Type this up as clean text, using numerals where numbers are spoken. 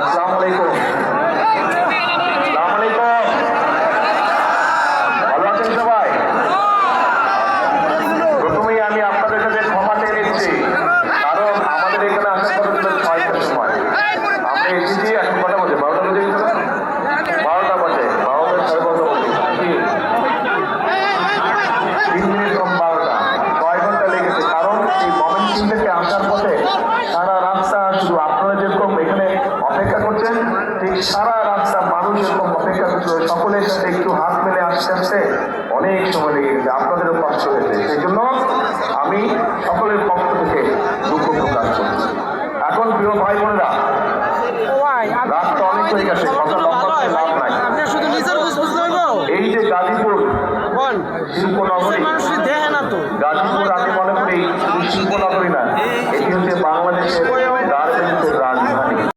আসসালামু আলাইকুম। আসসালামু আলাইকুম। ভালো আছেন সবাই? প্রথমেই আমি আপনাদের কাছে ক্ষমা চেয়ে নিচ্ছি, কারণ আমাদের এখানে আসার কথা ছিল 6টার সময়। আমরা এসেছি এখন কটা বাজে? 12টা বাজে। 12টা বাজে, 12টা সাড়ে 12টা বাজে, 3 মিনিট কম 12টা, 6 ঘন্টা লেগেছে। কারণ এই ময়মনসিং থেকে আসার পথে সারা রাস্তা শুধু আপনারা যেরকম এখানে অপেক্ষা করছেন, ঠিক সারা রাস্তা মানুষ এরকম অপেক্ষা করছিল। সকলের সাথে একটু হাত মেলে আসতে আসতে অনেক সময় লেগে গেছে, আপনাদেরও কষ্ট হয়েছে। সেই জন্য আমি সকলের পক্ষ থেকে দুঃখ প্রকাশ করছি। এখন প্রিয় ভাই বোনেরা, রাত তো অনেক হয়ে গেছে, কথা লম্বা করে লাভ নাই। এই যে গাজীপুর শিল্পনগরী,